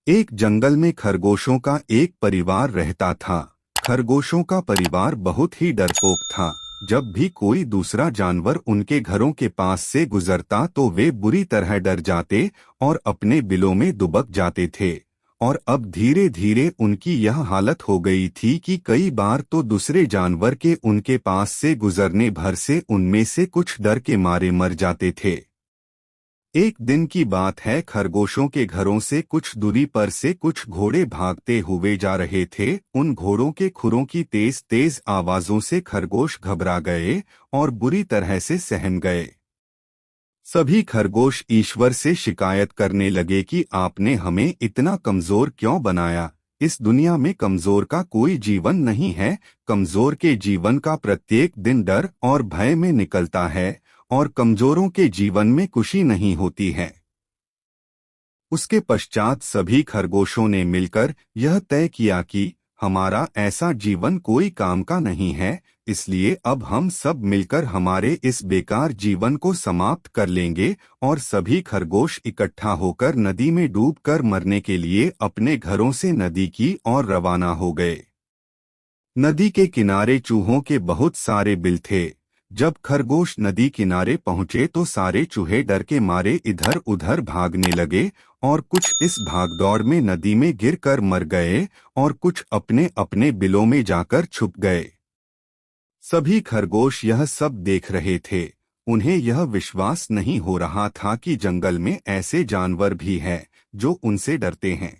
एक जंगल में खरगोशों का एक परिवार रहता था। खरगोशों का परिवार बहुत ही डरपोक था। जब भी कोई दूसरा जानवर उनके घरों के पास से गुजरता तो वे बुरी तरह डर जाते और अपने बिलों में दुबक जाते थे। और अब धीरे धीरे उनकी यह हालत हो गई थी कि कई बार तो दूसरे जानवर के उनके पास से गुजरने भर से उनमें से कुछ डर के मारे मर जाते थे। एक दिन की बात है, खरगोशों के घरों से कुछ दूरी पर से कुछ घोड़े भागते हुए जा रहे थे। उन घोड़ों के खुरों की तेज तेज आवाजों से खरगोश घबरा गए और बुरी तरह से सहम गए। सभी खरगोश ईश्वर से शिकायत करने लगे कि आपने हमें इतना कमजोर क्यों बनाया। इस दुनिया में कमजोर का कोई जीवन नहीं है। कमजोर के जीवन का प्रत्येक दिन डर और भय में निकलता है और कमजोरों के जीवन में खुशी नहीं होती है। उसके पश्चात सभी खरगोशों ने मिलकर यह तय किया कि हमारा ऐसा जीवन कोई काम का नहीं है, इसलिए अब हम सब मिलकर हमारे इस बेकार जीवन को समाप्त कर लेंगे। और सभी खरगोश इकट्ठा होकर नदी में डूबकर मरने के लिए अपने घरों से नदी की ओर रवाना हो गए। नदी के किनारे चूहों के बहुत सारे बिल थे। जब खरगोश नदी किनारे पहुंचे तो सारे चूहे डर के मारे इधर उधर भागने लगे और कुछ इस भागदौड़ में नदी में गिरकर मर गए और कुछ अपने अपने बिलों में जाकर छुप गए। सभी खरगोश यह सब देख रहे थे। उन्हें यह विश्वास नहीं हो रहा था कि जंगल में ऐसे जानवर भी हैं जो उनसे डरते हैं।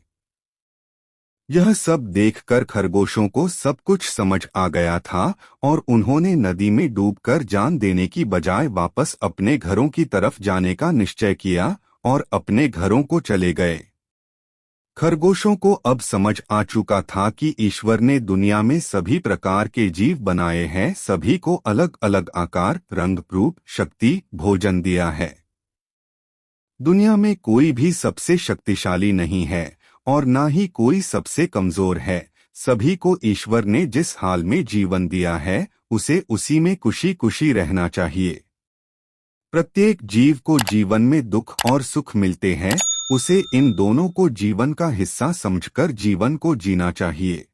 यह सब देखकर खरगोशों को सब कुछ समझ आ गया था और उन्होंने नदी में डूबकर जान देने की बजाय वापस अपने घरों की तरफ जाने का निश्चय किया और अपने घरों को चले गए। खरगोशों को अब समझ आ चुका था कि ईश्वर ने दुनिया में सभी प्रकार के जीव बनाए हैं, सभी को अलग अलग आकार, रंग, रूप, शक्ति, भोजन दिया है। दुनिया में कोई भी सबसे शक्तिशाली नहीं है और ना ही कोई सबसे कमजोर है। सभी को ईश्वर ने जिस हाल में जीवन दिया है उसे उसी में खुशी खुशी रहना चाहिए। प्रत्येक जीव को जीवन में दुख और सुख मिलते हैं, उसे इन दोनों को जीवन का हिस्सा समझकर जीवन को जीना चाहिए।